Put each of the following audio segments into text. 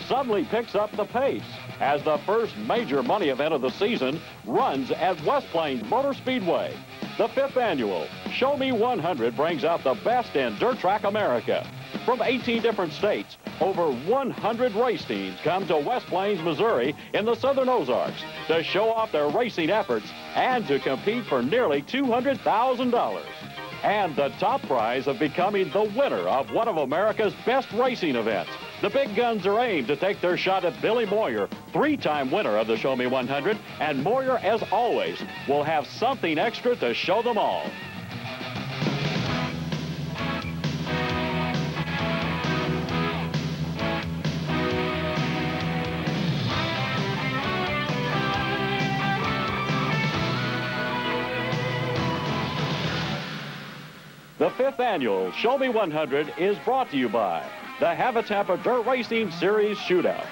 suddenly picks up the pace as the first major money event of the season runs at West Plains Motor Speedway. The 5th annual Show Me 100 brings out the best in dirt track America. From 18 different states, over 100 race teams come to West Plains, Missouri in the Southern Ozarks to show off their racing efforts and to compete for nearly $200,000. And the top prize of becoming the winner of one of America's best racing events. The big guns are aimed to take their shot at Billy Moyer, 3-time winner of the Show Me 100, and Moyer, as always, will have something extra to show them all. The 5th annual Show Me 100 is brought to you by the Hav-A-Tampa Dirt Racing Series Shootout,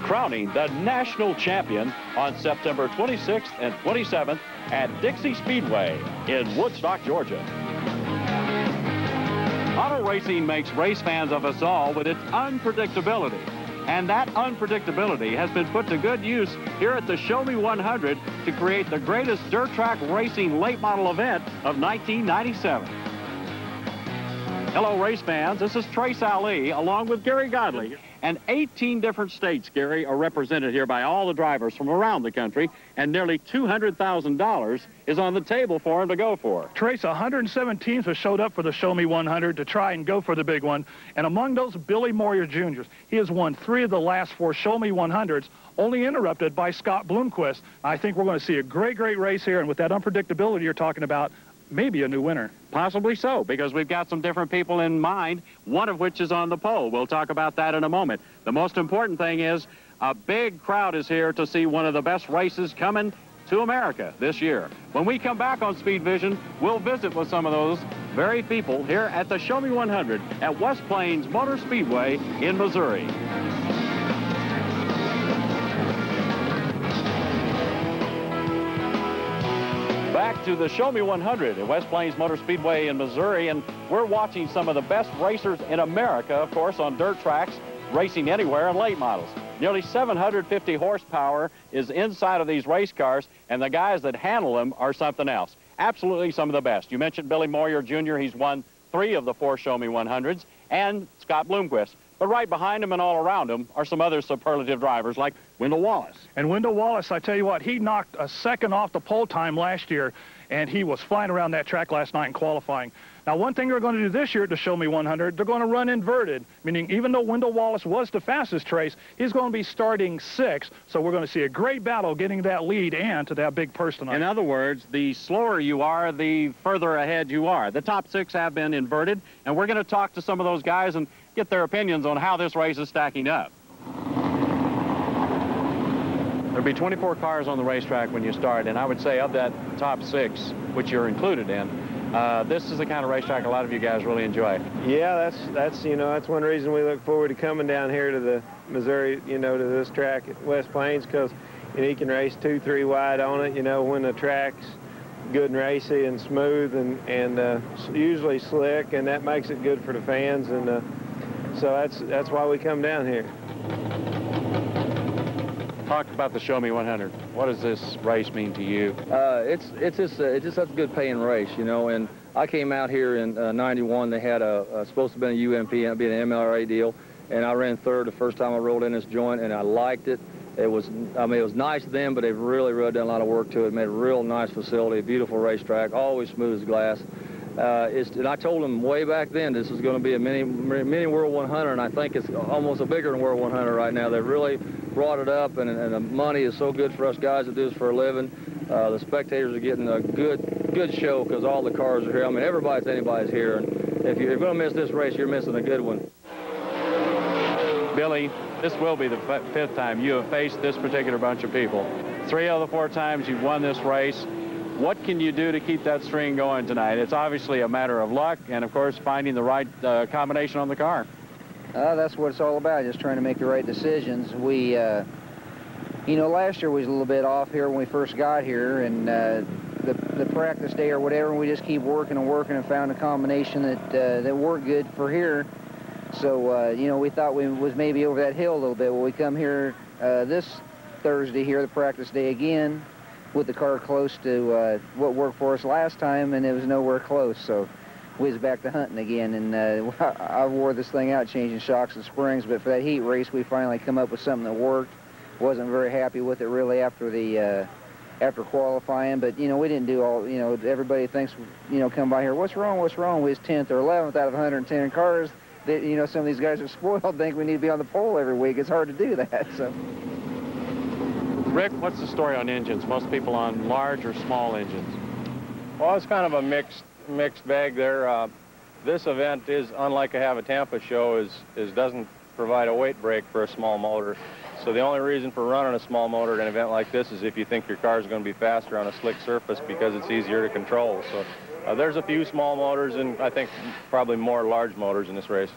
crowning the national champion on September 26th and 27th at Dixie Speedway in Woodstock, Georgia. Auto racing makes race fans of us all with its unpredictability. And that unpredictability has been put to good use here at the Show Me 100 to create the greatest dirt track racing late model event of 1997. Hello, race fans. This is Trace Ali, along with Gary Godley. And 18 different states, Gary, are represented here by all the drivers from around the country, and nearly $200,000 is on the table for them to go for. Trace, 107 teams have showed up for the Show Me 100 to try and go for the big one. And among those, Billy Moyer Jr. He has won 3 of the last 4 Show Me 100s, only interrupted by Scott Bloomquist. I think we're going to see a great, great race here, and with that unpredictability you're talking about, maybe a new winner. Possibly so, because we've got some different people in mind, one of which is on the pole. We'll talk about that in a moment. The most important thing is a big crowd is here to see one of the best races coming to America this year. When we come back on Speed Vision, we'll visit with some of those very people here at the Show Me 100 at West Plains Motor Speedway in Missouri. Back to the Show Me 100 at West Plains Motor Speedway in Missouri, and we're watching some of the best racers in America, of course, on dirt tracks, racing anywhere, and late models. Nearly 750 horsepower is inside of these race cars, and the guys that handle them are something else. Absolutely some of the best. You mentioned Billy Moyer Jr. He's won 3 of the 4 Show Me 100s, and Scott Bloomquist. But right behind him and all around him are some other superlative drivers like Wendell Wallace. And Wendell Wallace, I tell you what, he knocked a second off the pole time last year, and he was flying around that track last night in qualifying. Now, one thing they're going to do this year at the Show Me 100, they're going to run inverted, meaning even though Wendell Wallace was the fastest race, he's going to be starting 6th, so we're going to see a great battle getting that lead and to that big purse tonight. In other words, the slower you are, the further ahead you are. The top 6 have been inverted, and we're going to talk to some of those guys and get their opinions on how this race is stacking up. There'll be 24 cars on the racetrack when you start, and I would say of that top 6, which you're included in, this is the kind of racetrack a lot of you guys really enjoy. Yeah, that's one reason we look forward to coming down here to the Missouri, to this track at West Plains, because you can race 2-3 wide on it, when the track's good and racy and smooth and usually slick, and that makes it good for the fans, and so that's why we come down here. Talk about the Show Me 100. What does this race mean to you? It's just such a good paying race, and I came out here in '91. They had supposed to be a UMP, and it'd be an MLRA deal, and I ran 3rd the first time I rolled in this joint, and I liked it. It was nice then, but they've really done a lot of work to it. Made a real nice facility, a beautiful racetrack, always smooth as glass. And I told them way back then this was going to be a mini World 100, and I think it's almost a bigger than World 100 right now. They've really brought it up, and the money is so good for us guys that do this for a living. The spectators are getting a good show because all the cars are here. I mean, anybody's here, and if you're going to miss this race, you're missing a good one. Billy, this will be the 5th time you have faced this particular bunch of people. 3 of the 4 times you've won this race. What can you do to keep that string going tonight? It's obviously a matter of luck and, of course, finding the right combination on the car. That's what it's all about, just trying to make the right decisions. We, last year was a little bit off here when we first got here, and the practice day or whatever, and we just keep working and working and found a combination that worked good for here. So, you know, we thought we was maybe over that hill a little bit. Well, we come here this Thursday here, the practice day again, with the car close to what worked for us last time, and it was nowhere close. So we was back to hunting again, and I wore this thing out, changing shocks and springs. But for that heat race, we finally come up with something that worked. Wasn't very happy with it really after the after qualifying, but you know, we didn't do all. You know, everybody thinks, you know, come by here, what's wrong? What's wrong? We was 10th or 11th out of 110 cars. That, you know, some of these guys are spoiled, think we need to be on the pole every week. It's hard to do that. So. Rick, what's the story on engines? Most people on large or small engines? Well, it's kind of a mixed bag there. This event is, unlike a Tampa show, doesn't provide a weight break for a small motor. So the only reason for running a small motor at an event like this is if you think your car is going to be faster on a slick surface because it's easier to control. So there's a few small motors and I think probably more large motors in this race.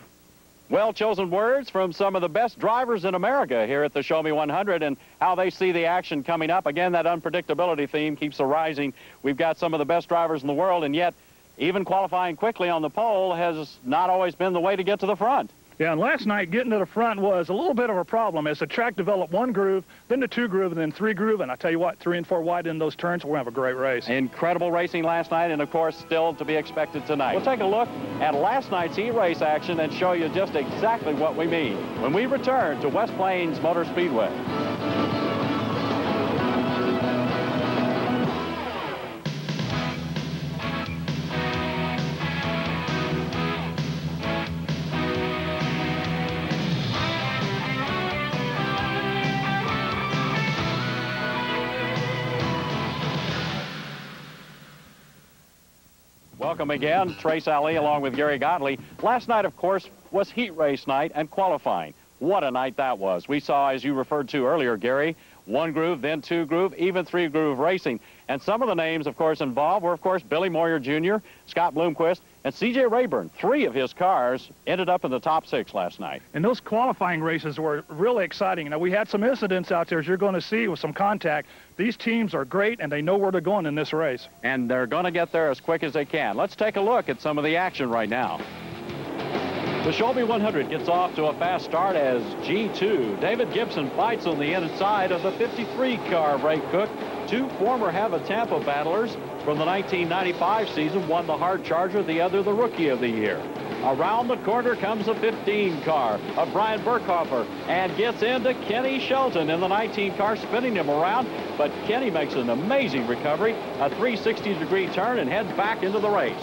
Well-chosen words from some of the best drivers in America here at the Show Me 100 and how they see the action coming up. Again, that unpredictability theme keeps arising. We've got some of the best drivers in the world, and yet even qualifying quickly on the pole has not always been the way to get to the front. Yeah, and last night getting to the front was a little bit of a problem as the track developed one groove, then the two groove, and then three groove, and I tell you what, 3 and 4 wide in those turns, we're going to have a great race. Incredible racing last night, and of course still to be expected tonight. We'll take a look at last night's heat race action and show you just exactly what we mean when we return to West Plains Motor Speedway. Welcome again, Trace Ali along with Gary Godley. Last night, of course, was heat race night and qualifying. What a night that was. We saw, as you referred to earlier, Gary, 1 groove, then 2 groove, even 3 groove racing. And some of the names, of course, involved were, of course, Billy Moyer Jr., Scott Bloomquist, and C.J. Rayburn. 3 of his cars ended up in the top 6 last night. And those qualifying races were really exciting. Now, we had some incidents out there, as you're going to see, with some contact. These teams are great, and they know where they're going in this race. And they're going to get there as quick as they can. Let's take a look at some of the action right now. The Show Me 100 gets off to a fast start as G2. David Gibson fights on the inside of the 53 car of Ray Cook. 2 former Tampa battlers from the 1995 season, one the hard charger, the other the rookie of the year. Around the corner comes the 15 car of Brian Burkhofer and gets into Kenny Shelton in the 19 car, spinning him around, but Kenny makes an amazing recovery, a 360-degree turn, and heads back into the race.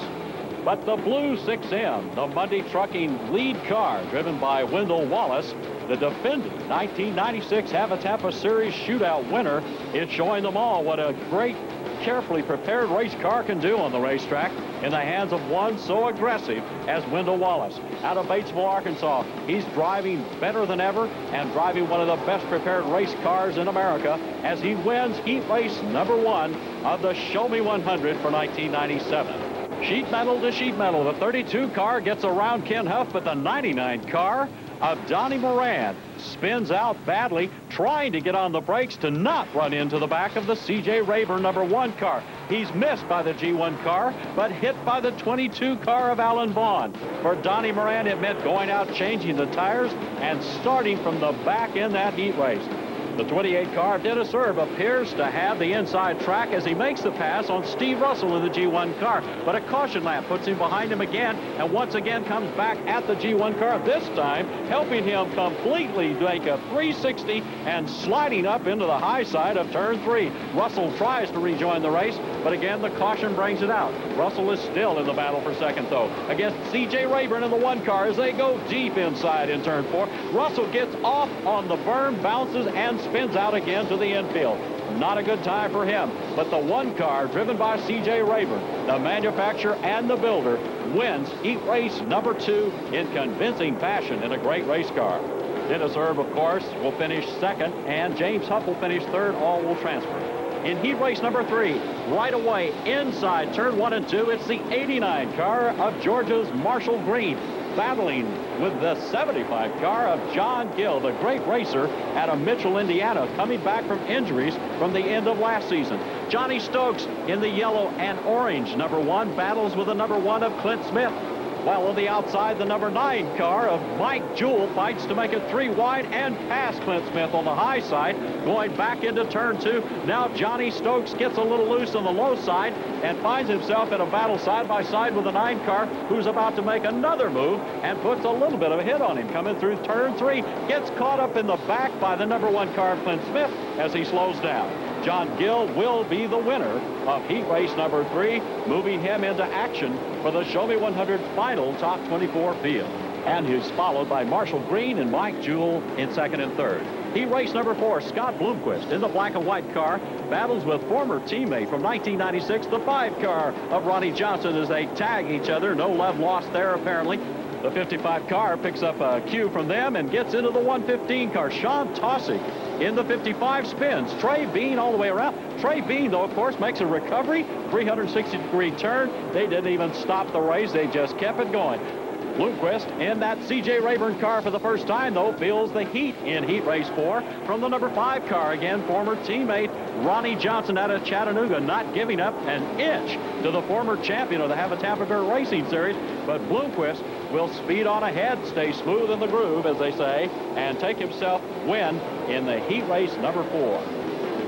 But the blue 6M, the Monday Trucking lead car, driven by Wendell Wallace, the defending 1996 Tampa Series shootout winner, is showing them all what a great, carefully prepared race car can do on the racetrack in the hands of one so aggressive as Wendell Wallace. Out of Batesville, Arkansas, he's driving better than ever and driving one of the best prepared race cars in America as he wins heat race number 1 of the Show Me 100 for 1997. Sheet metal to sheet metal. The 32 car gets around Ken Huff, but the 99 car of Donnie Moran spins out badly, trying to get on the brakes to not run into the back of the C.J. Rayburn number 1 car. He's missed by the G1 car, but hit by the 22 car of Alan Vaughn. For Donnie Moran, it meant going out, changing the tires, and starting from the back in that heat race. The 28 car of Dennis Erb appears to have the inside track as he makes the pass on Steve Russell in the G1 car. But a caution lamp puts him behind him again, and once again comes back at the G1 car, this time helping him completely make a 360 and sliding up into the high side of turn 3. Russell tries to rejoin the race, but again, the caution brings it out. Russell is still in the battle for second, though, against C.J. Rayburn in the 1 car as they go deep inside in turn 4. Russell gets off on the berm, bounces, and spins out again to the infield. Not a good time for him, but the 1 car driven by C.J. Rayburn, the manufacturer and the builder, wins heat race number 2 in convincing fashion in a great race car. Dennis Erb, of course, will finish 2nd, and James Huff will finish 3rd. All will transfer. In heat race number 3, right away inside turn 1 and 2, it's the 89 car of Georgia's Marshall Green, battling with the 75 car of John Gill, the great racer out of Mitchell, Indiana, coming back from injuries from the end of last season. Johnny Stokes in the yellow and orange number 1 battles with the number 1 of Clint Smith. While on the outside, the number 9 car of Mike Jewell fights to make it 3 wide and pass Clint Smith on the high side. Going back into turn 2. Now Johnny Stokes gets a little loose on the low side and finds himself in a battle side by side with the 9 car, who's about to make another move and puts a little bit of a hit on him coming through turn 3. Gets caught up in the back by the number 1 car of Clint Smith as he slows down. John Gill will be the winner of heat race number 3, moving him into action for the Show Me 100 final top 24 field. And he's followed by Marshall Green and Mike Jewell in second and third. Heat race number 4, Scott Bloomquist in the black and white car battles with former teammate from 1996, the 5 car of Ronnie Johnson, as they tag each other. No love lost there, apparently. The 55 car picks up a cue from them and gets into the 115 car. Sean Tossick in the 55 spins. Trey Bean all the way around. Trey Bean, though, of course, makes a recovery. 360-degree turn. They didn't even stop the race. They just kept it going. Bloomquist in that C.J. Rayburn car for the first time, though, feels the heat in heat race 4 from the number 5 car. Again, former teammate Ronnie Johnson out of Chattanooga, not giving up an inch to the former champion of the Havre-Tampa Racing Series. But Bloomquist will speed on ahead, stay smooth in the groove, as they say, and take himself win in the heat race number 4.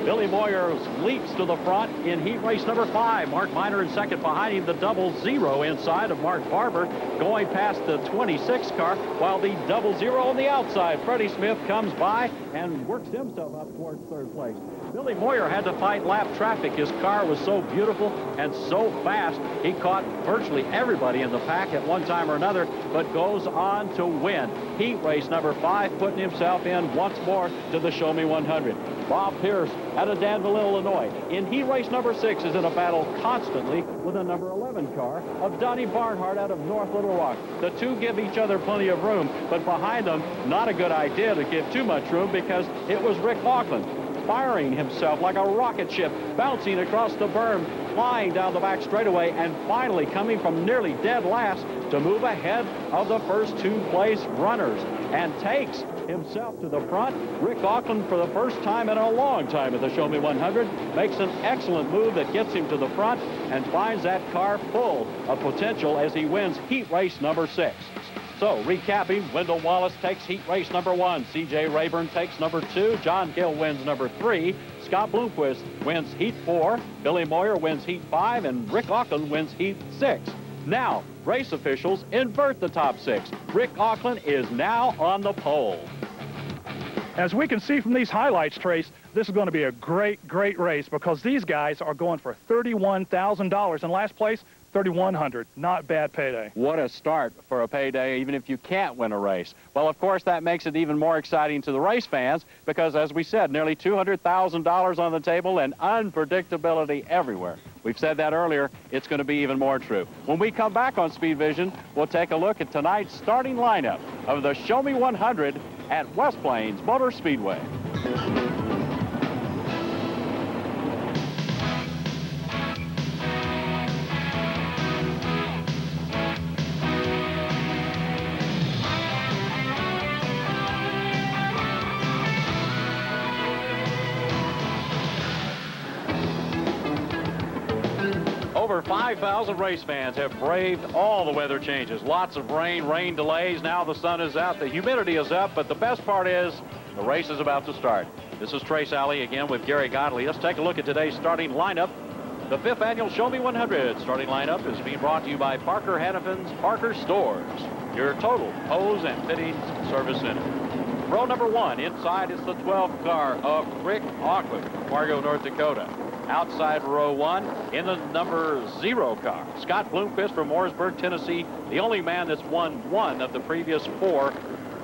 Billy Moyer leaps to the front in heat race number 5. Mark Miner in second. Behind him, the 00 inside of Mark Barber, going past the 26 car, while the 00 on the outside, Freddy Smith, comes by and works himself up towards third place. Billy Moyer had to fight lap traffic. His car was so beautiful and so fast, he caught virtually everybody in the pack at one time or another, but goes on to win heat race number 5, putting himself in once more to the Show Me 100. Bob Pierce out of Danville, Illinois, in heat race number 6, is in a battle constantly with a number 11 car of Donnie Barnhart out of North Little Rock. The two give each other plenty of room, but behind them, not a good idea to give too much room, because it was Rick Auckland firing himself like a rocket ship, bouncing across the berm, flying down the back straightaway, and finally coming from nearly dead last to move ahead of the first 2 place runners, and takes himself to the front. Rick Auckland, for the first time in a long time at the Show Me 100, makes an excellent move that gets him to the front and finds that car full of potential as he wins heat race number 6. So, recapping, Wendell Wallace takes heat race number 1. C.J. Rayburn takes number 2. John Gill wins number 3. Scott Bloomquist wins heat 4. Billy Moyer wins heat 5. And Rick Auckland wins heat 6. Now, race officials invert the top 6. Rick Auckland is now on the pole. As we can see from these highlights, Trace, this is going to be a great race, because these guys are going for $31,000 in last place. $3,100, not bad payday. What a start for a payday, even if you can't win a race. Well, of course, that makes it even more exciting to the race fans, because, as we said, nearly $200,000 on the table and unpredictability everywhere. We've said that earlier. It's going to be even more true. When we come back on Speed Vision, we'll take a look at tonight's starting lineup of the Show Me 100 at West Plains Motor Speedway. Over 5,000 race fans have braved all the weather changes. Lots of rain delays. Now the sun is out, the humidity is up, but the best part is the race is about to start. This is Trace Alley again with Gary Godley. Let's take a look at today's starting lineup. The 5th annual Show Me 100 starting lineup is being brought to you by Parker Hannafin's Parker Stores, your total hose and fittings service center. Row number 1, inside is the 12th car of Rick Auckland from Fargo, North Dakota. Outside row 1 in the number 0 car, Scott Bloomquist from Mooresburg, Tennessee, the only man that's won 1 of the previous 4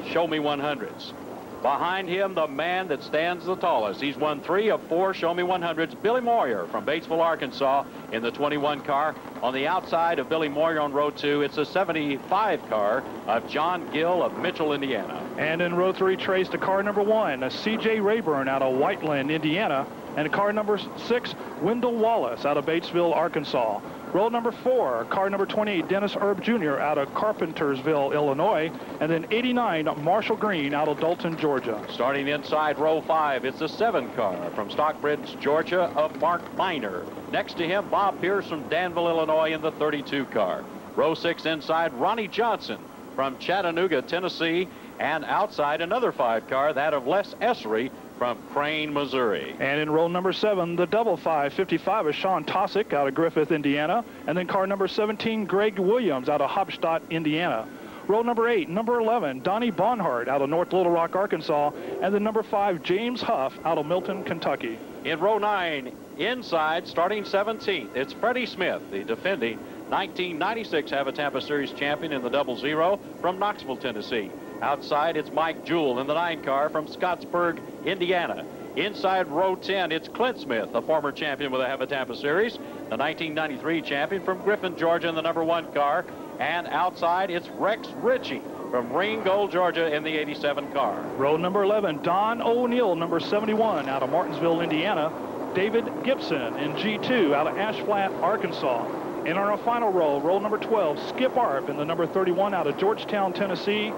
Show Me 100s. Behind him, the man that stands the tallest. He's won 3 of 4 Show Me 100s, Billy Moyer from Batesville, Arkansas, in the 21 car. On the outside of Billy Moyer on row 2, it's a 75 car of John Gill of Mitchell, Indiana. And in row 3, Trace, to car number 1, a C.J. Rayburn out of Whiteland, Indiana, and car number 6, Wendell Wallace out of Batesville, Arkansas. Row number 4, car number 28, Dennis Erb Jr. out of Carpentersville, Illinois. And then 89, Marshall Green out of Dalton, Georgia. Starting inside row 5, it's the 7 car from Stockbridge, Georgia, of Mark Miner. Next to him, Bob Pierce from Danville, Illinois, in the 32 car. Row 6 inside, Ronnie Johnson from Chattanooga, Tennessee. And outside, another 5-car, that of Les Essery from Crane, Missouri. And in row number 7, the double 555 is Sean Tosick out of Griffith, Indiana. And then car number 17, Greg Williams out of Hopstadt, Indiana. Row number 8, number 11, Donnie Bonhart out of North Little Rock, Arkansas. And then number 5, James Huff out of Milton, Kentucky. In row 9, inside, starting 17th, it's Freddy Smith, the defending 1996 Havatampa Series champion in the 00 from Knoxville, Tennessee. Outside, it's Mike Jewell in the 9-car from Scottsburg, Indiana. Inside row 10, it's Clint Smith, the former champion with the Havatampa Series, the 1993 champion from Griffin, Georgia in the number 1 car. And outside, it's Rex Ritchie from Ringgold, Georgia in the 87 car. Row number 11, Don O'Neill, number 71 out of Martinsville, Indiana. David Gibson in G2 out of Ash Flat, Arkansas. And on our final row, row number 12, Skip Arp in the number 31 out of Georgetown, Tennessee.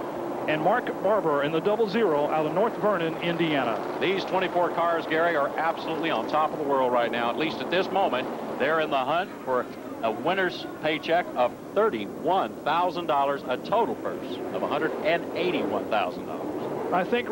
And Mark Barber in the 00 out of North Vernon, Indiana. These 24 cars, Gary, are absolutely on top of the world right now. At least at this moment, they're in the hunt for a winner's paycheck of $31,000, a total purse of $181,000. I think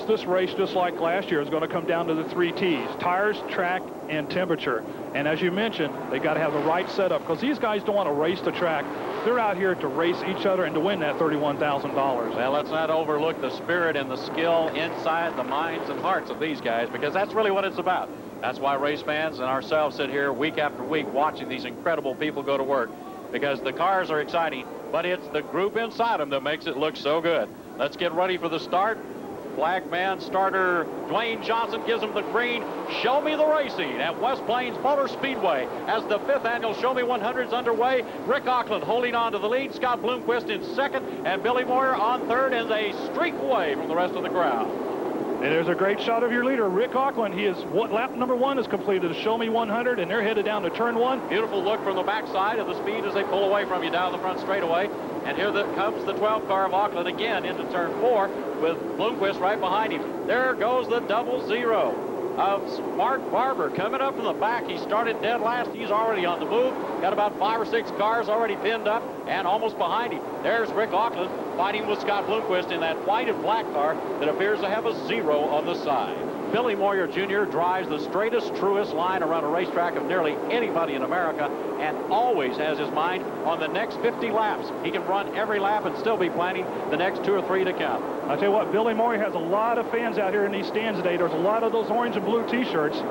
this race, just like last year, is going to come down to the 3 T's: tires, track, and temperature. And as you mentioned, they got to have the right setup, because these guys don't want to race the track. They're out here to race each other and to win that $31,000. Well, let's not overlook the spirit and the skill inside the minds and hearts of these guys, because that's really what it's about. That's why race fans and ourselves sit here week after week watching these incredible people go to work, because the cars are exciting, but it's the group inside them that makes it look so good. Let's get ready for the start. Flag man starter Dwayne Johnson gives them the green. Show me the racing at West Plains Motor Speedway as the 5th annual Show Me 100 is underway. Rick Auckland holding on to the lead. Scott Bloomquist in 2nd, and Billy Moyer on 3rd as they streak away from the rest of the crowd. And there's a great shot of your leader, Rick Auckland. He is lap number 1 is completed, the Show Me 100, and they're headed down to turn 1. Beautiful look from the backside of the speed as they pull away from you down the front straightaway. And here comes the 12 car of Auckland again into turn 4 with Bloomquist right behind him. There goes the 00 of Mark Barber coming up from the back. He started dead last. He's already on the move. Got about 5 or 6 cars already pinned up and almost behind him. There's Rick Auckland fighting with Scott Bloomquist in that white and black car that appears to have a 0 on the side. Billy Moyer Jr. drives the straightest, truest line around a racetrack of nearly anybody in America, and always has his mind on the next 50 laps. He can run every lap and still be planning the next 2 or 3 to come. I'll tell you what, Billy Moyer has a lot of fans out here in these stands today. There's a lot of those orange and blue T-shirts.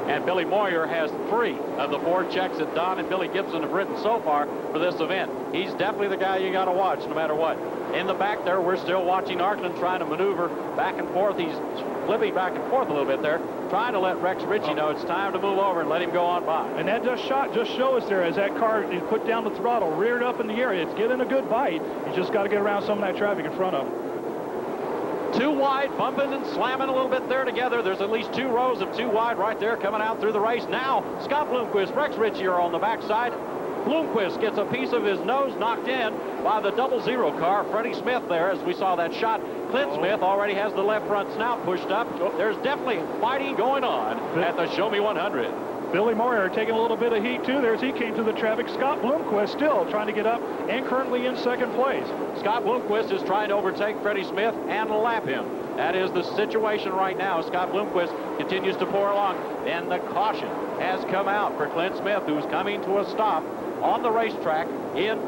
And Billy Moyer has 3 of the 4 checks that Don and Billy Gibson have written so far for this event. He's definitely the guy you got to watch no matter what. In the back there, we're still watching Auckland trying to maneuver back and forth. He's flipping back and forth a little bit there, trying to let Rex Ritchie know it's time to move over and let him go on by. And that shot just shows there as that car is put down the throttle, reared up in the air. It's getting a good bite. You just got to get around some of that traffic in front of him. 2 wide, bumping and slamming a little bit there together. There's at least 2 rows of 2 wide right there coming out through the race. Now, Scott Bloomquist, Rex Ritchie are on the backside. Bloomquist gets a piece of his nose knocked in by the 00 car. Freddy Smith there, as we saw that shot. Clint Smith already has the left front snout pushed up. There's definitely fighting going on at the Show Me 100. Billy Moyer taking a little bit of heat, too, there as he came to the traffic. Scott Bloomquist still trying to get up and currently in 2nd place. Scott Bloomquist is trying to overtake Freddy Smith and lap him. That is the situation right now. Scott Bloomquist continues to pour along. And the caution has come out for Clint Smith, who's coming to a stop on the racetrack on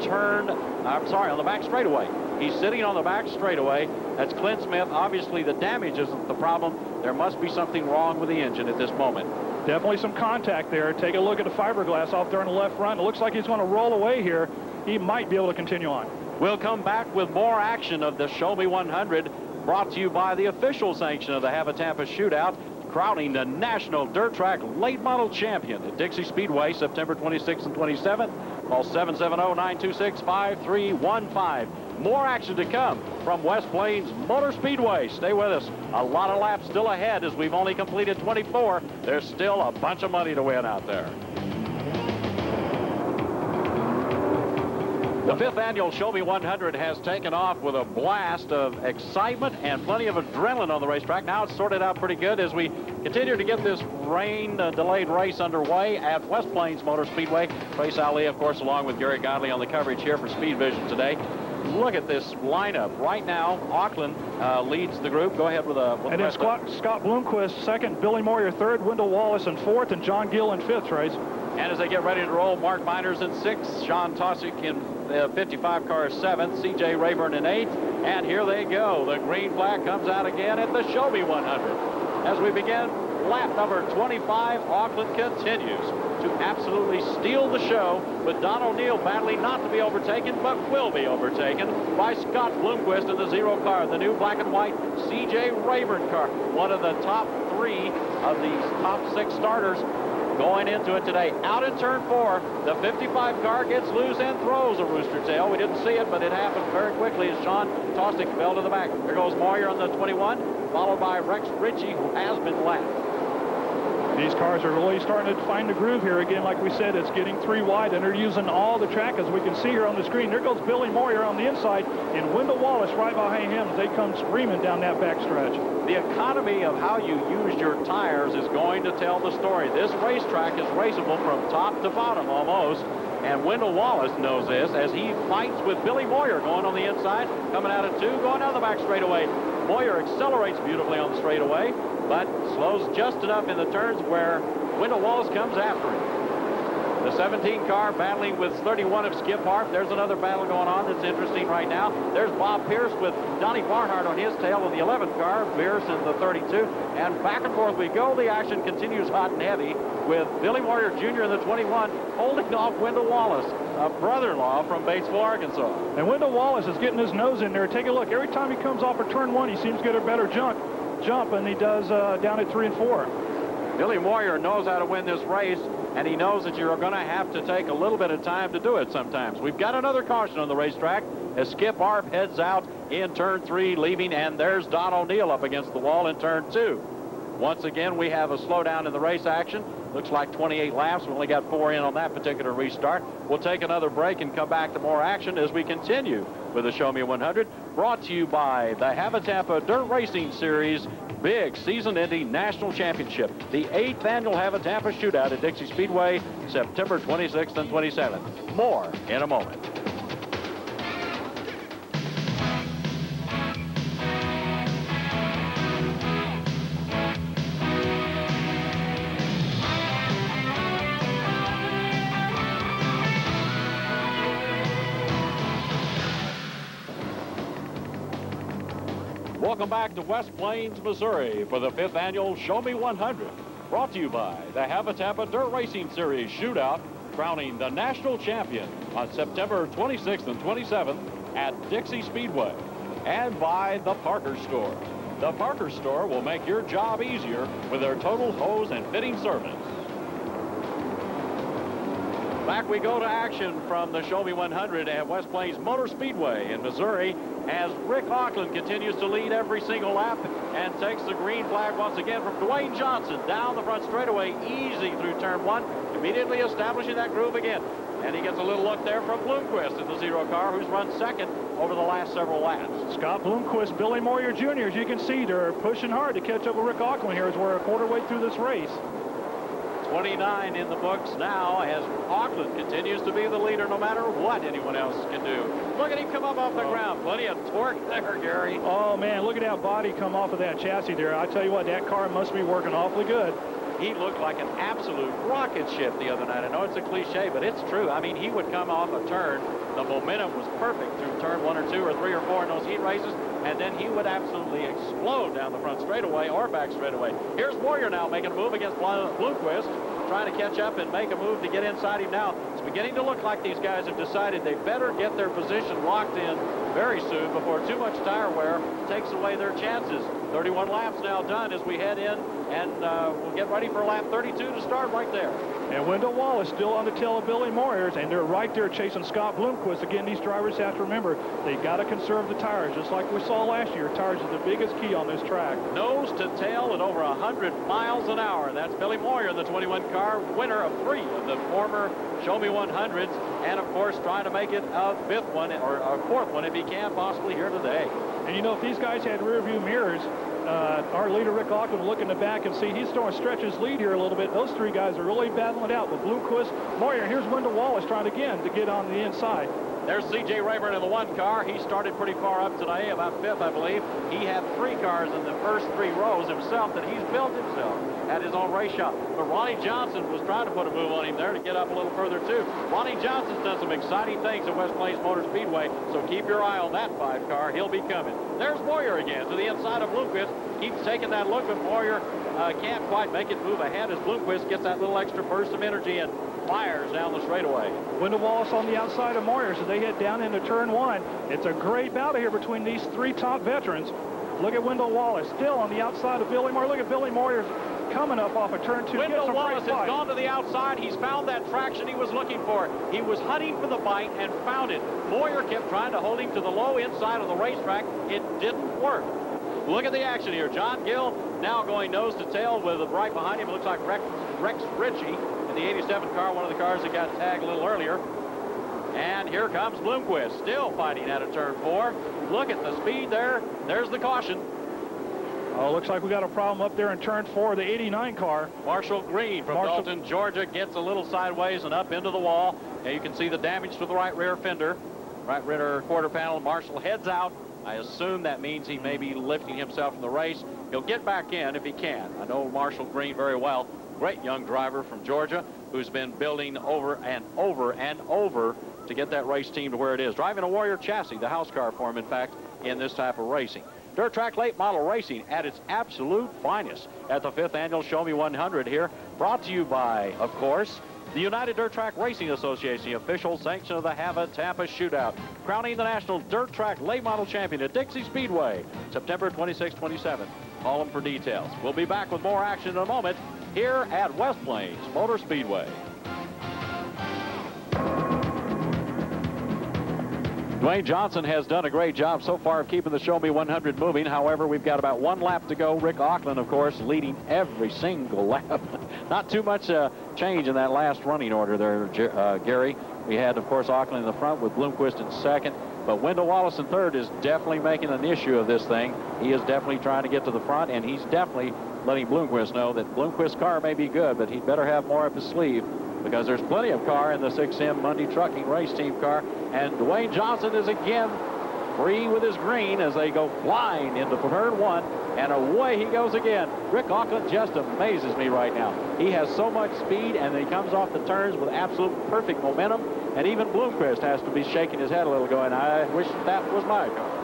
the back straightaway. He's sitting on the back straightaway. That's Clint Smith. Obviously, the damage isn't the problem. There must be something wrong with the engine at this moment. Definitely some contact there. Take a look at the fiberglass off there in the left front. It looks like he's going to roll away here. He might be able to continue on. We'll come back with more action of the Show Me 100, brought to you by the official sanction of the Havatampa Shootout, crowning the National Dirt Track Late Model Champion at Dixie Speedway, September 26th and 27th. Call 770-926-5315. More action to come from West Plains Motor Speedway. Stay with us. A lot of laps still ahead as we've only completed 24. There's still a bunch of money to win out there. The 5th annual Show Me 100 has taken off with a blast of excitement and plenty of adrenaline on the racetrack. Now it's sorted out pretty good as we continue to get this rain-delayed race underway at West Plains Motor Speedway. Trace Ali, of course, along with Gary Godley on the coverage here for Speed Vision today. Look at this lineup. Right now, Auckland leads the group. Go ahead with the And then Scott Bloomquist second, Billy Moyer third, Wendell Wallace in fourth, and John Gill in fifth, Trace. And as they get ready to roll, Mark Miners in sixth, Sean Tosick in the 55 car seventh, C.J. Rayburn in eighth, and here they go. The green flag comes out again at the Show Me 100. As we begin lap number 25, Auckland continues to absolutely steal the show, with Don O'Neill battling not to be overtaken, but will be overtaken by Scott Bloomquist in the 0 car, the new black and white C.J. Rayburn car, one of the top 3 of these top 6 starters going into it today. Out in turn 4, the 55 car gets loose and throws a rooster tail. We didn't see it, but it happened very quickly as Sean Tosick fell to the back. There goes Moyer on the 21, followed by Rex Ritchie, who has been lapped. These cars are really starting to find the groove here again. Like we said, it's getting 3 wide, and they're using all the track, as we can see here on the screen. There goes Billy Moyer on the inside, and Wendell Wallace right behind him as they come screaming down that backstretch. The economy of how you use your tires is going to tell the story. This racetrack is raceable from top to bottom almost, and Wendell Wallace knows this as he fights with Billy Moyer going on the inside, coming out of 2, going down the back straightaway. Moyer accelerates beautifully on the straightaway, but slows just enough in the turns where Wendell Wallace comes after him. The 17 car battling with 31 of Skip Harp. There's another battle going on that's interesting right now. There's Bob Pierce with Donnie Barnhart on his tail of the 11th car. Pierce in the 32. And back and forth we go. The action continues hot and heavy with Billy Moyer Jr. in the 21 holding off Wendell Wallace, a brother-in-law from Batesville, Arkansas. And Wendell Wallace is getting his nose in there. Take a look. Every time he comes off of turn 1, he seems to get a better jump, and he does down at 3 and 4. Billy Moyer knows how to win this race, and he knows that you're going to have to take a little bit of time to do it sometimes. We've got another caution on the racetrack as Skip Harp heads out in turn 3, leaving, and there's Don O'Neill up against the wall in turn 2. Once again, we have a slowdown in the race action. Looks like 28 laps. We only got 4 in on that particular restart. We'll take another break and come back to more action as we continue with the Show Me 100, brought to you by the Havatampa Dirt Racing Series big season-ending national championship, the 8th annual Havatampa Shootout at Dixie Speedway, September 26th and 27th. More in a moment. Welcome back to West Plains, Missouri for the 5th annual Show Me 100. Brought to you by the Havatampa Dirt Racing Series Shootout, crowning the national champion on September 26th and 27th at Dixie Speedway. And by the Parker Store. The Parker Store will make your job easier with their total hose and fitting service. Back we go to action from the Show Me 100 at West Plains Motor Speedway in Missouri as Rick Auckland continues to lead every single lap and takes the green flag once again from Dwayne Johnson down the front straightaway, easy through turn 1, immediately establishing that groove again. And he gets a little look there from Bloomquist in the 0 car, who's run second over the last several laps. Scott Bloomquist, Billy Moyer Jr., as you can see, they're pushing hard to catch up with Rick Auckland here as we're a quarter way through this race. 29 in the books now as Auckland continues to be the leader no matter what anyone else can do. Look at him come up off the ground. Plenty of torque there, Gary. Oh, man, look at that body come off of that chassis there. I tell you what, that car must be working awfully good. He looked like an absolute rocket ship the other night. I know it's a cliche, but it's true. I mean, he would come off a turn. The momentum was perfect through turn 1 or 2 or 3 or 4 in those heat races, and then he would absolutely explode down the front straightaway or back straightaway. Here's Moyer now making a move against Bloomquist, trying to catch up and make a move to get inside him now. It's beginning to look like these guys have decided they better get their position locked in very soon before too much tire wear takes away their chances. 31 laps now done as we head in, and we'll get ready for lap 32 to start right there. And Wendell Wallace still on the tail of Billy Moyers, and they're right there chasing Scott Bloomquist. Again, these drivers have to remember, they got to conserve the tires, just like we saw last year. Tires is the biggest key on this track. Nose to tail at over 100 miles an hour. That's Billy Moyer, the 21 car, winner of 3 of the former Show Me 100s, and of course trying to make it a fifth one or a fourth one if he can possibly here today. And you know, if these guys had rear view mirrors, our leader Rick Auckland will look in the back and see he's starting to stretch his lead here a little bit. Those three guys are really battling it out with Bloomquist, Moyer. Here's Wendell Wallace trying again to get on the inside. There's C.J. Rayburn in the one car. He started pretty far up today, about fifth, I believe. He had three cars in the first three rows himself that he's built himself at his own race shop. But Ronnie Johnson was trying to put a move on him there to get up a little further, too. Ronnie Johnson's done some exciting things at West Plains Motor Speedway, so keep your eye on that 5 car. He'll be coming. There's Moyer again to the inside of Bloomquist. Keeps taking that look, but Moyer can't quite make it move ahead as Bloomquist gets that little extra burst of energy and fires down the straightaway. Wendell Wallace on the outside of Moyer as they head down into turn 1. It's a great battle here between these three top veterans. Look at Wendell Wallace still on the outside of Billy Moyer. Look at Billy Moyer coming up off of turn 2. Wendell Wallace has gone to the outside. He's found that traction he was looking for. He was hunting for the bite and found it. Moyer kept trying to hold him to the low inside of the racetrack. It didn't work. Look at the action here. John Gill now going nose to tail with right behind him. It looks like Rex Ritchie in the 87 car, one of the cars that got tagged a little earlier. And here comes Bloomquist, still fighting out of turn 4. Look at the speed there. There's the caution. Oh, looks like we got a problem up there in turn 4, the 89 car. Marshall Green from Dalton, Georgia, gets a little sideways and up into the wall. And you can see the damage to the right rear fender, right rear quarter panel. Marshall heads out. I assume that means he may be lifting himself from the race. He'll get back in if he can. I know Marshall Green very well. Great young driver from Georgia who's been building over and over and over to get that race team to where it is. Driving a Warrior chassis, the house car for him, in fact, in this type of racing. Dirt Track Late Model Racing at its absolute finest at the 5th Annual Show Me 100 here. Brought to you by, of course, the United Dirt Track Racing Association, the official sanction of the Hava Tampa Shootout, crowning the National Dirt Track Late Model Champion at Dixie Speedway, September 26-27. Call them for details. We'll be back with more action in a moment here at West Plains Motor Speedway. Dwayne Johnson has done a great job so far of keeping the Show Me 100 moving. However, we've got about 1 lap to go. Rick Auckland, of course, leading every single lap. Not too much change in that last running order there, Gary. We had, of course, Auckland in the front with Bloomquist in second. But Wendell Wallace in third is definitely making an issue of this thing. He is definitely trying to get to the front, and he's definitely letting Bloomquist know that Bloomquist's car may be good, but he'd better have more up his sleeve, because there's plenty of car in the 6M Monday Trucking race team car. And Dwayne Johnson is again free with his green as they go flying into turn 1, and away he goes again. Rick Auckland just amazes me right now. He has so much speed, and he comes off the turns with absolute perfect momentum, and even Bloomquist has to be shaking his head a little going, I wish that was my car.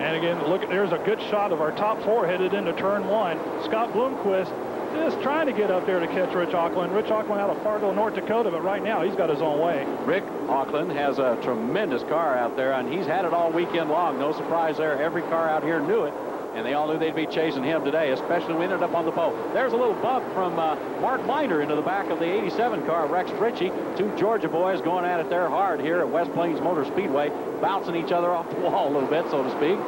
And again, look, there's a good shot of our top 4 headed into turn 1. Scott Bloomquist just trying to get up there to catch Rich Auckland. Rich Auckland out of Fargo, North Dakota, but right now he's got his own way. Rick Auckland has a tremendous car out there, and he's had it all weekend long. No surprise there. Every car out here knew it, and they all knew they'd be chasing him today, especially when we ended up on the pole. There's a little bump from Mark Binder into the back of the 87 car, Rex Ritchie. 2 Georgia boys going at it there hard here at West Plains Motor Speedway, bouncing each other off the wall a little bit, so to speak.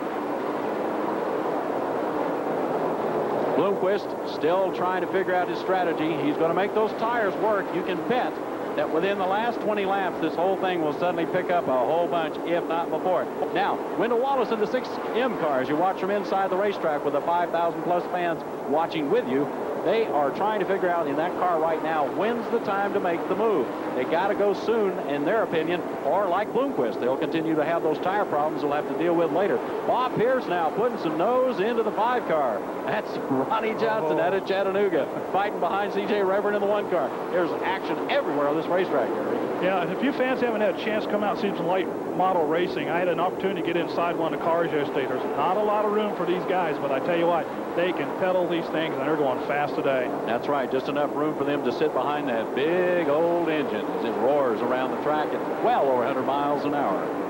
Bloomquist still trying to figure out his strategy. He's going to make those tires work. You can bet that within the last 20 laps, this whole thing will suddenly pick up a whole bunch, if not before it. Now, Wendell Wallace in the 6M cars. You watch from inside the racetrack with the 5,000-plus fans watching with you. They are trying to figure out in that car right now, when's the time to make the move. They got to go soon, in their opinion, or like Bloomquist, they'll continue to have those tire problems they'll have to deal with later. Bob Pierce now putting some nose into the 5 car. That's Ronnie Johnson out of Chattanooga, fighting behind C.J. Rayburn in the 1 car. There's action everywhere on this racetrack, Gary. Yeah, and if you fans haven't had a chance to come out and see some late model racing, I had an opportunity to get inside one of the cars yesterday. There's not a lot of room for these guys, but I tell you what, they can pedal these things, and they're going fast today. That's right, just enough room for them to sit behind that big old engine as it roars around the track at well over 100 miles an hour.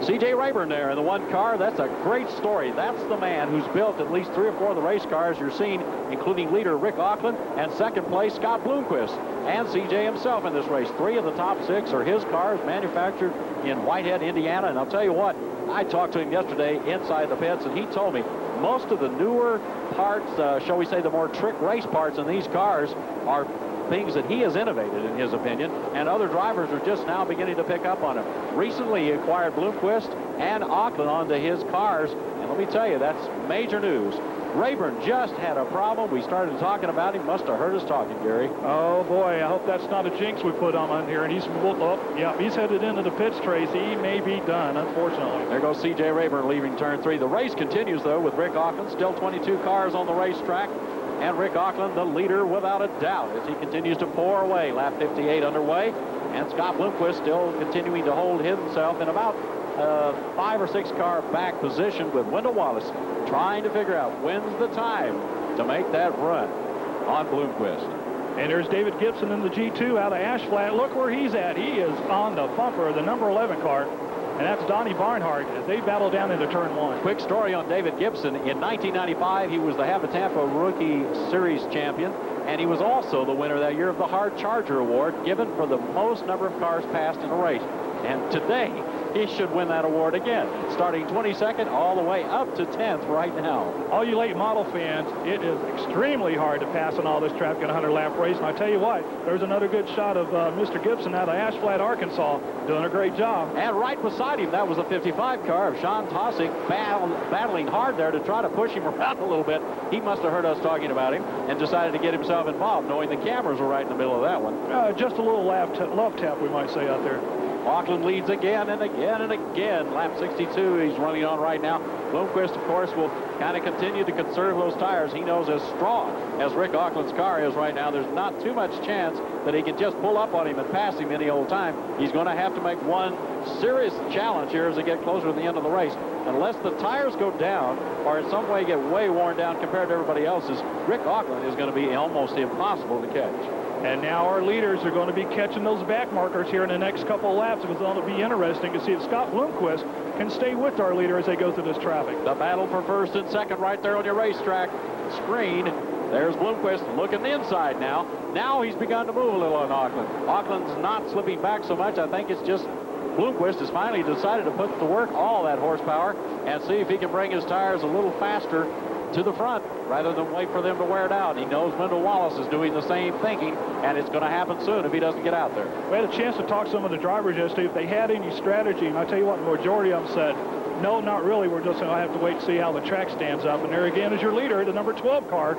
C.J. Rayburn there in the 1 car. That's a great story. That's the man who's built at least 3 or 4 of the race cars you're seeing, including leader Rick Auckland and second place Scott Bloomquist and C.J. himself in this race. 3 of the top 6 are his cars, manufactured in Whitehead, Indiana. And I'll tell you what, I talked to him yesterday inside the pits, and he told me most of the newer parts, shall we say the more trick race parts in these cars, are things that he has innovated, in his opinion, and other drivers are just now beginning to pick up on him. Recently, he acquired Bloomquist and Auckland onto his cars, and let me tell you, that's major news. Rayburn just had a problem. We started talking about him. Must have heard us talking, Gary. Oh, boy, I hope that's not a jinx we put on here. And he's headed into the pits, Tracy. He may be done, unfortunately. There goes C.J. Rayburn leaving turn 3. The race continues, though, with Rick Auckland. Still 22 cars on the racetrack. And Rick Auckland, the leader without a doubt, as he continues to pour away. Lap 58 underway. And Scott Bloomquist still continuing to hold himself in about 5 or 6 car back position, with Wendell Wallace trying to figure out when's the time to make that run on Bloomquist. And there's David Gibson in the G2 out of Ash Flat. Look where he's at. He is on the bumper of the number 11 car. And that's Donnie Barnhart as they battle down into turn 1. Quick story on David Gibson. In 1995, he was the Have a Tampa Rookie Series champion, and he was also the winner that year of the Hard Charger Award, given for the most number of cars passed in a race. And today, he should win that award again, starting 22nd all the way up to 10th right now. All you late model fans, it is extremely hard to pass on all this traffic in a 100-lap race. And I tell you what, there's another good shot of Mr. Gibson out of Ash Flat, Arkansas, doing a great job. And right beside him, that was a 55 car of Sean Tosick battling hard there to try to push him around a little bit. He must have heard us talking about him and decided to get himself involved, knowing the cameras were right in the middle of that one. Just a little love tap, we might say, out there. Auckland leads again and again and again. Lap 62 he's running on right now. Bloomquist, of course, will kind of continue to conserve those tires. He knows as strong as Rick Auckland's car is right now, there's not too much chance that he can just pull up on him and pass him any old time. He's going to have to make one serious challenge here as they get closer to the end of the race. Unless the tires go down or in some way get way worn down compared to everybody else's, Rick Auckland is going to be almost impossible to catch. And now our leaders are going to be catching those back markers here in the next couple of laps. It's going to be interesting to see if Scott Bloomquist can stay with our leader as they go through this traffic. The battle for first and second right there on your racetrack screen. There's Bloomquist looking inside now. Now he's begun to move a little on Auckland. Auckland's not slipping back so much. I think it's just Bloomquist has finally decided to put to work all that horsepower and see if he can bring his tires a little faster to the front rather than wait for them to wear it out. He knows Wendell Wallace is doing the same thinking, and it's going to happen soon if he doesn't get out there. We had a chance to talk to some of the drivers yesterday if they had any strategy, and I tell you what, the majority of them said, no, not really. We're just going to have to wait and see how the track stands up. And there again is your leader, the number 12 car,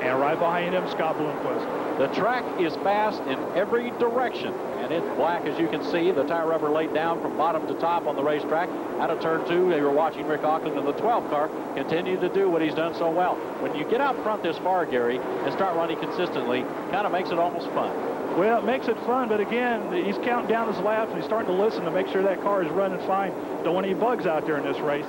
and right behind him, Scott Bloomquist. The track is fast in every direction, and it's black, as you can see. The tire rubber laid down from bottom to top on the racetrack. Out of turn 2, they were watching Rick Auckland in the 12 car continue to do what he's done so well. When you get out front this far, Gary, and start running consistently, kind of makes it almost fun. Well, it makes it fun, but again, he's counting down his laps, and he's starting to listen to make sure that car is running fine. Don't want any bugs out there in this race.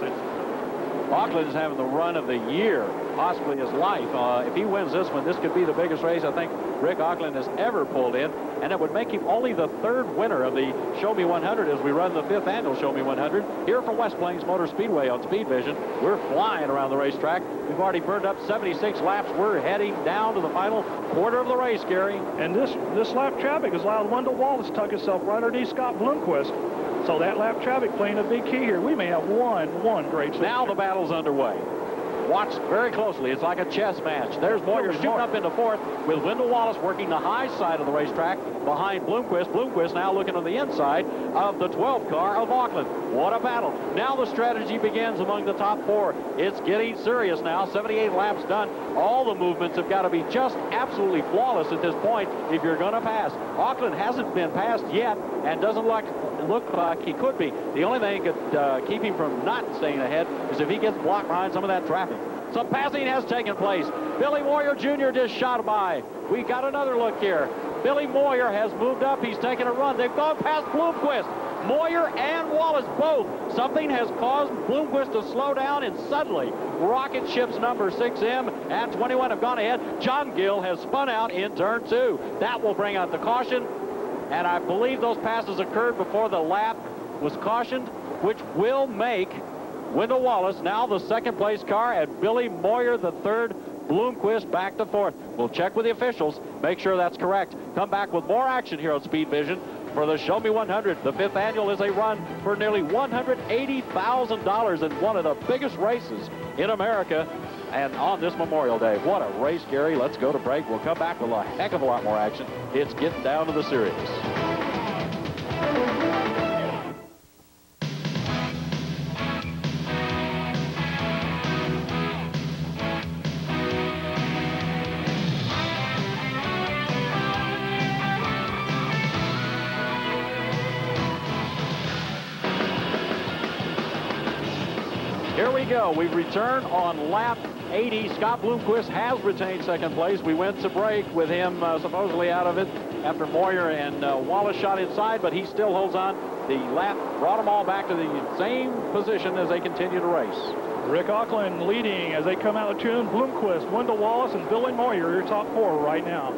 Auckland is having the run of the year, possibly his life. If he wins this one, this could be the biggest race I think Rick Auckland has ever pulled in, and it would make him only the 3rd winner of the Show Me 100 as we run the 5th annual Show Me 100 here from West Plains Motor Speedway on Speed Vision. We're flying around the racetrack. We've already burned up 76 laps. We're heading down to the final quarter of the race, Gary. And this lap traffic has allowed Wendell Wallace to tuck himself right underneath Scott Bloomquist. So that lap traffic playing a big key here. We may have one great session. Now the battle's underway. Watch very closely. It's like a chess match. There's Moyer shooting up into 4th with Wendell Wallace working the high side of the racetrack behind Bloomquist. Bloomquist now looking on the inside of the 12th car of Auckland. What a battle. Now the strategy begins among the top 4. It's getting serious now. 78 laps done. All the movements have got to be just absolutely flawless at this point if you're going to pass. Auckland hasn't been passed yet and doesn't look like he could be. The only thing that could keep him from not staying ahead is if he gets blocked behind some of that traffic. Some passing has taken place. Billy Moyer Jr. just shot by. We got another look here. Billy Moyer has moved up. He's taken a run. They've gone past Bloomquist. Moyer and Wallace both. Something has caused Bloomquist to slow down, and suddenly rocket ships number 6M and 21 have gone ahead. John Gill has spun out in turn 2. That will bring out the caution, and I believe those passes occurred before the lap was cautioned, which will make Wendell Wallace now the 2nd place car, and Billy Moyer the 3rd, Bloomquist back to 4th. We'll check with the officials, make sure that's correct. Come back with more action here on Speed Vision for the Show Me 100. The 5th annual is a run for nearly $180,000 in one of the biggest races in America. and on this Memorial Day. What a race, Gary. Let's go to break. We'll come back with a heck of a lot more action. It's getting down to the series. Here we go. We've returned on lap 80. Scott Bloomquist has retained second place. We went to break with him supposedly out of it after Moyer and Wallace shot inside, but he still holds on. The lap brought them all back to the same position as they continue to race. Rick Auckland leading as they come out of tune. Bloomquist, Wendell Wallace, and Billy Moyer, your top four right now.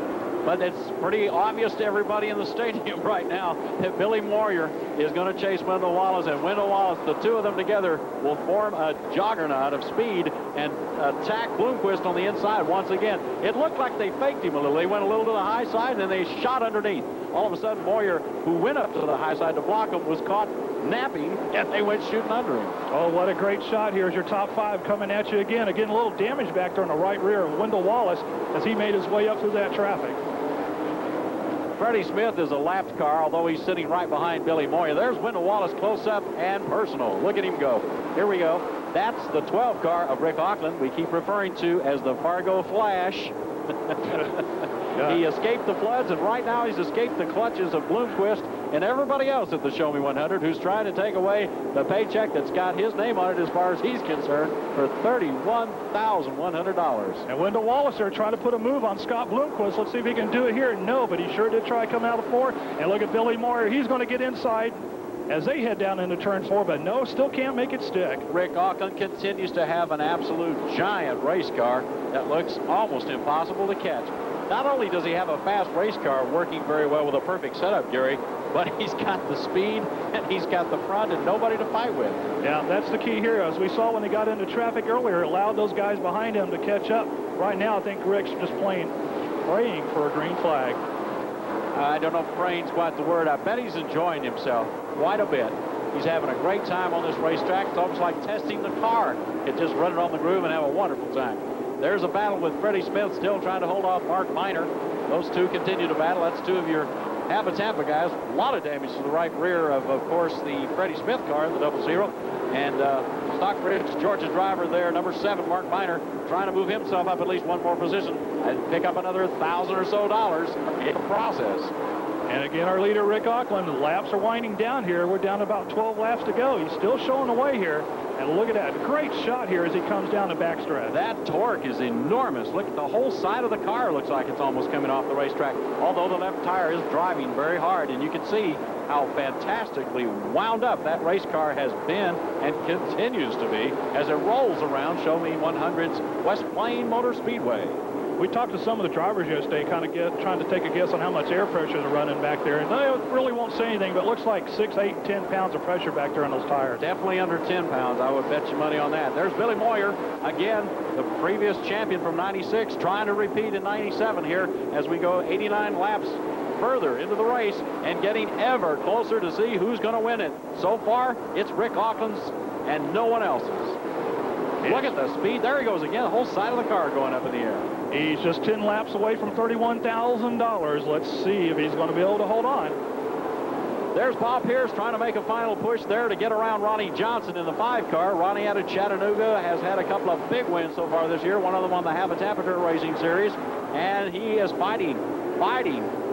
But it's pretty obvious to everybody in the stadium right now that Billy Moyer is going to chase Wendell Wallace, and Wendell Wallace, the two of them together, will form a juggernaut of speed and attack Bloomquist on the inside once again. It looked like they faked him a little. They went a little to the high side, and then they shot underneath. All of a sudden, Moyer, who went up to the high side to block him, was caught napping, and they went shooting under him. Oh, what a great shot. Here's your top five coming at you again. Again, a little damage back there on the right rear of Wendell Wallace as he made his way up through that traffic. Freddy Smith is a lapped car, although he's sitting right behind Billy Moyer. There's Wendell Wallace close up and personal. Look at him go. Here we go. That's the 12 car of Rick Auckland, we keep referring to as the Fargo Flash. Yeah. He escaped the floods, and right now he's escaped the clutches of Bloomquist and everybody else at the Show Me 100 who's trying to take away the paycheck that's got his name on it as far as he's concerned for $31,100. And Wendell Wallace there trying to put a move on Scott Bloomquist. Let's see if he can do it here. No, but he sure did try to come out of four. And look at Billy Moyer. He's going to get inside as they head down into turn four, but no, still can't make it stick. Rick Auckland continues to have an absolute giant race car that looks almost impossible to catch. Not only does he have a fast race car working very well with a perfect setup, Gary, but he's got the speed and he's got the front and nobody to fight with. Yeah, that's the key here. As we saw when he got into traffic earlier, it allowed those guys behind him to catch up. Right now, I think Rick's just praying for a green flag. I don't know if praying's quite the word. I bet he's enjoying himself quite a bit. He's having a great time on this racetrack. It's almost like testing the car. It just run it on the groove and have a wonderful time. There's a battle with Freddy Smith still trying to hold off Mark Miner. Those two continue to battle. That's two of your Tampa guys. A lot of damage to the right rear of course, the Freddy Smith car, the 00. And Stockbridge, Georgia driver there, number 7, Mark Miner, trying to move himself up at least one more position and pick up another $1,000 or so in the process. And again, our leader, Rick Auckland, the laps are winding down here. We're down to about 12 laps to go. He's still showing the way here. And look at that. Great shot here as he comes down the backstretch. That torque is enormous. Look at the whole side of the car. Looks like it's almost coming off the racetrack. Although the left tire is driving very hard. And you can see how fantastically wound up that race car has been and continues to be as it rolls around Show Me 100's West Plain Motor Speedway. We talked to some of the drivers yesterday, trying to take a guess on how much air pressure they're running back there. And they really won't say anything, but it looks like 6, 8, 10 pounds of pressure back there on those tires. Definitely under 10 pounds. I would bet you money on that. There's Billy Moyer, again, the previous champion from 96, trying to repeat in 97 here as we go 89 laps further into the race and getting ever closer to see who's going to win it. So far, it's Rick Auckland's and no one else's. Look at the speed. There he goes again. The whole side of the car going up in the air. He's just 10 laps away from $31,000. Let's see if he's going to be able to hold on. There's Bob Pierce trying to make a final push there to get around Ronnie Johnson in the 5 car. Ronnie out of Chattanooga has had a couple of big wins so far this year. One of them on the Tampa Racing Series. And he is fighting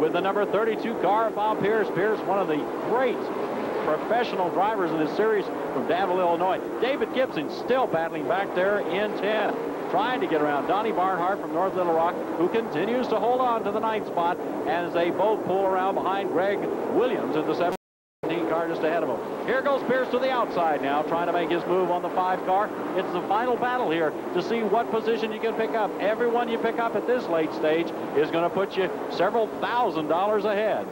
with the number 32 car, Bob Pierce. Pierce, one of the great professional drivers in this series from Danville, Illinois. David Gibson still battling back there in 10. Trying to get around Donnie Barnhart from North Little Rock, who continues to hold on to the 9th spot as they both pull around behind Greg Williams in the 17 car just ahead of him. Here goes Pierce to the outside now, trying to make his move on the 5 car. It's the final battle here to see what position you can pick up. Everyone you pick up at this late stage is going to put you several $1,000s ahead.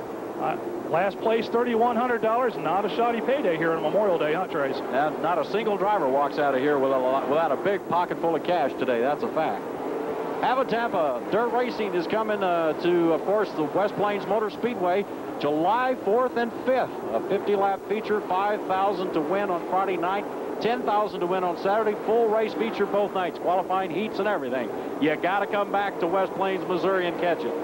Last place, $3,100. Not a shoddy payday here on Memorial Day, huh, Trace? Not a single driver walks out of here without a big pocket full of cash today. That's a fact. Tampa Dirt Racing is coming to, of course, the West Plains Motor Speedway July 4th and 5th. A 50-lap feature, $5,000 to win on Friday night. $10,000 to win on Saturday. Full race feature both nights, qualifying heats and everything. You got to come back to West Plains, Missouri and catch it.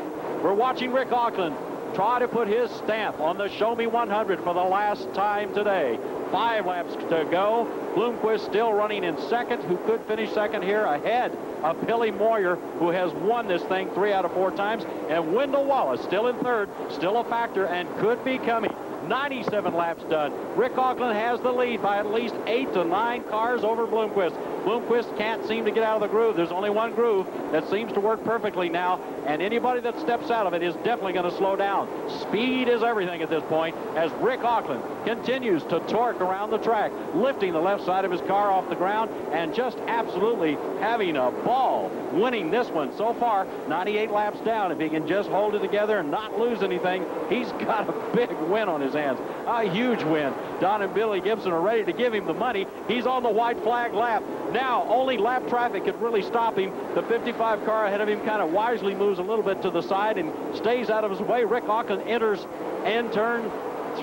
We're watching Rick Auckland try to put his stamp on the Show Me 100 for the last time today. 5 laps to go. Bloomquist still running in second, who could finish second here ahead of Billy Moyer, who has won this thing 3 out of 4 times. And Wendell Wallace still in third, still a factor, and could be coming. 97 laps done. Rick Auckland has the lead by at least 8 to 9 cars over Bloomquist. Bloomquist can't seem to get out of the groove. There's only one groove that seems to work perfectly now, and anybody that steps out of it is definitely going to slow down. Speed is everything at this point as Rick Auckland continues to torque around the track, lifting the left side of his car off the ground and just absolutely having a ball winning this one so far. 98 laps down. If he can just hold it together and not lose anything, he's got a big win on his hands. A huge win. Don and Billy Gibson are ready to give him the money. He's on the white flag lap. Now, only lap traffic could really stop him. The 55 car ahead of him kind of wisely moves a little bit to the side and stays out of his way. Rick Auckland enters in turn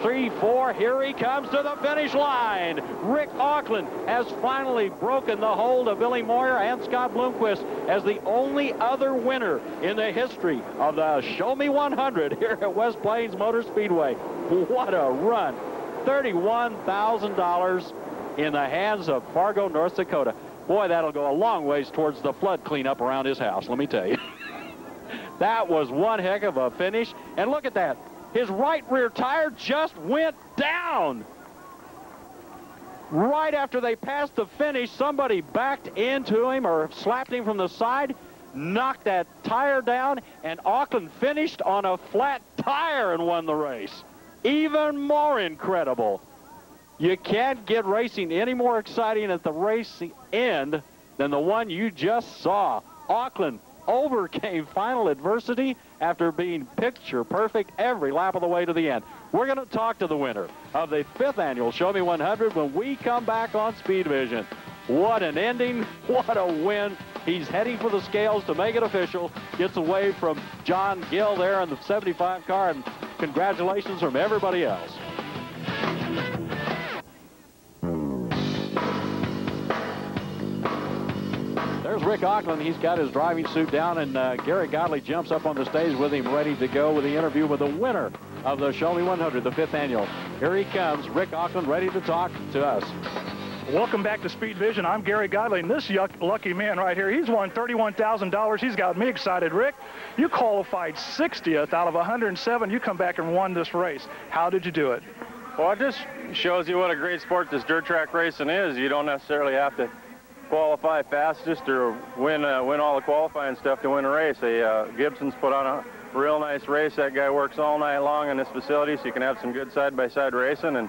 3, 4. Here he comes to the finish line. Rick Auckland has finally broken the hold of Billy Moyer and Scott Bloomquist as the only other winner in the history of the Show Me 100 here at West Plains Motor Speedway. What a run. $31,000 in the hands of Fargo, North Dakota. Boy, that'll go a long ways towards the flood cleanup around his house, let me tell you. That was one heck of a finish. And look at that. His right rear tire just went down. Right after they passed the finish, somebody backed into him or slapped him from the side, knocked that tire down, and Auckland finished on a flat tire and won the race. Even more incredible. You can't get racing any more exciting at the race end than the one you just saw. Auckland overcame final adversity after being picture perfect every lap of the way to the end. We're going to talk to the winner of the 5th annual Show Me 100 when we come back on Speed Vision. What an ending. What a win. He's heading for the scales to make it official. Gets away from John Gill there in the 75 car, and congratulations from everybody else. There's Rick Auckland. He's got his driving suit down, and Gary Godley jumps up on the stage with him, ready to go with the interview with the winner of the Show Me 100, the 5th annual. Here he comes, Rick Auckland, ready to talk to us. Welcome back to Speed Vision. I'm Gary Godley, and this lucky man right here, he's won $31,000. He's got me excited. Rick, you qualified 60th out of 107. You come back and won this race. How did you do it? Well, it just shows you what a great sport this dirt track racing is. You don't necessarily have to qualify fastest or win all the qualifying stuff to win a race. Gibson's put on a real nice race. That guy works all night long in this facility, so you can have some good side-by-side racing. And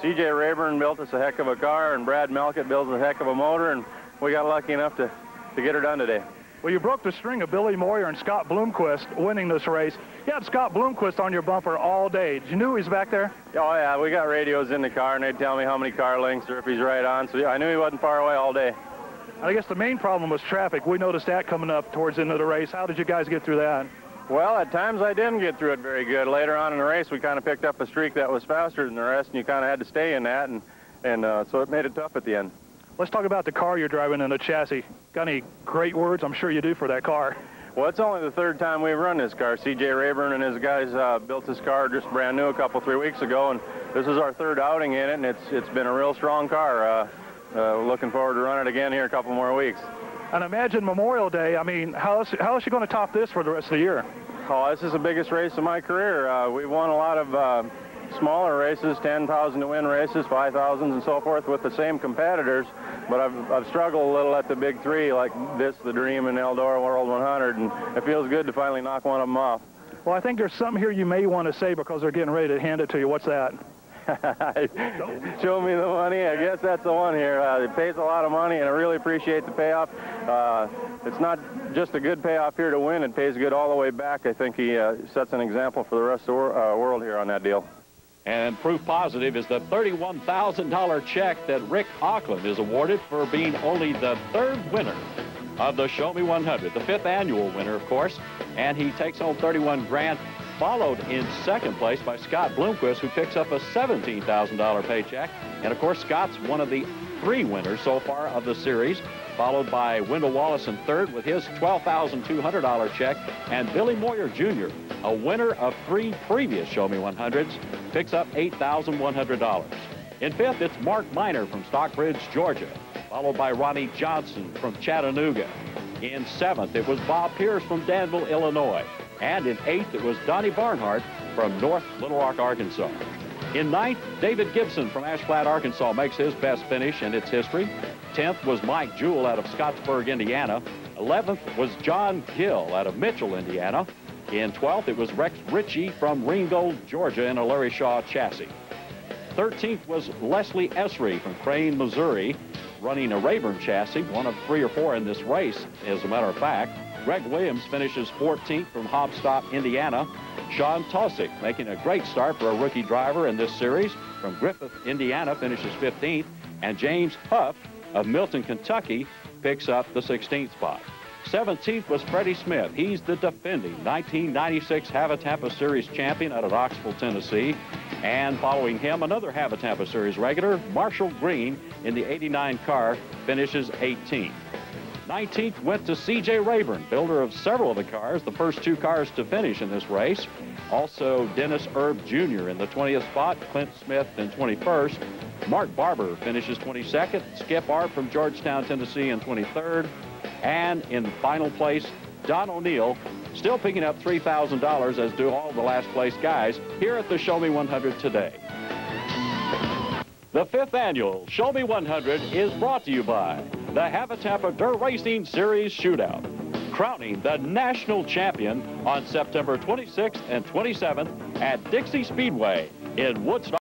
C.J. Rayburn built us a heck of a car, and Brad Melkett builds a heck of a motor, and we got lucky enough to get her done today. Well, you broke the string of Billy Moyer and Scott Bloomquist winning this race. You had Scott Bloomquist on your bumper all day. Did you know he was back there? Oh, yeah. We got radios in the car, and they'd tell me how many car lengths or if he's right on. So, yeah, I knew he wasn't far away all day. I guess the main problem was traffic. We noticed that coming up towards the end of the race. How did you guys get through that? Well, at times I didn't get through it very good. Later on in the race, we kind of picked up a streak that was faster than the rest, and you kind of had to stay in that, and so it made it tough at the end. Let's talk about the car you're driving in the chassis. Got any great words? I'm sure you do for that car. Well, it's only the 3rd time we've run this car. C.J. Rayburn and his guys built this car just brand new 3 weeks ago, and this is our 3rd outing in it, and it's been a real strong car. Looking forward to running it again here a couple more weeks. And imagine Memorial Day. I mean, how is she going to top this for the rest of the year? Oh, this is the biggest race of my career. We've won a lot of smaller races, 10,000 to win races, 5,000s and so forth with the same competitors, but I've struggled a little at the big 3 like this, the Dream and Eldora World 100, and it feels good to finally knock one of them off. Well, I think there's something here you may want to say because they're getting ready to hand it to you. What's that? Show me the money. I guess that's the one here. It pays a lot of money, and I really appreciate the payoff. It's not just a good payoff here to win. It pays good all the way back. I think he sets an example for the rest of the world here on that deal. And proof positive is the $31,000 check that Rick Auckland is awarded for being only the 3rd winner of the Show Me 100, the 5th annual winner, of course. And he takes home $31 grand, followed in 2nd place by Scott Bloomquist, who picks up a $17,000 paycheck. And, of course, Scott's one of the 3 winners so far of the series, followed by Wendell Wallace in third with his $12,200 check, and Billy Moyer Jr., a winner of 3 previous Show Me 100s, picks up $8,100. In fifth, it's Mark Miner from Stockbridge, Georgia, followed by Ronnie Johnson from Chattanooga. In seventh, it was Bob Pierce from Danville, Illinois. And in eighth, it was Donnie Barnhart from North Little Rock, Arkansas. In ninth, David Gibson from Ash Flat, Arkansas makes his best finish in its history. 10th was Mike Jewell out of Scottsburg, Indiana. 11th was John Gill out of Mitchell, Indiana. In 12th, it was Rex Ritchie from Ringgold, Georgia in a Larry Shaw chassis. 13th was Leslie Esri from Crane, Missouri, running a Rayburn chassis, one of 3 or 4 in this race, as a matter of fact. Greg Williams finishes 14th from Hobstop, Indiana. Sean Tosick making a great start for a rookie driver in this series from Griffith, Indiana, finishes 15th. And James Huff of Milton, Kentucky, picks up the 16th spot. 17th was Freddy Smith. He's the defending 1996 Hava-Tampa Series champion out of Knoxville, Tennessee. And following him, another Hava-Tampa Series regular, Marshall Green, in the 89 car, finishes 18th. 19th went to C.J. Rayburn, builder of several of the cars, the first 2 cars to finish in this race. Also, Dennis Erb Jr. in the 20th spot, Clint Smith in 21st. Mark Barber finishes 22nd. Skip Art from Georgetown, Tennessee in 23rd. And in final place, Don O'Neill, still picking up $3,000, as do all the last place guys, here at the Show Me 100 today. The 5th annual Show Me 100 is brought to you by the Hava-Tampa Dirt Racing Series Shootout, crowning the national champion on September 26th and 27th at Dixie Speedway in Woodstock.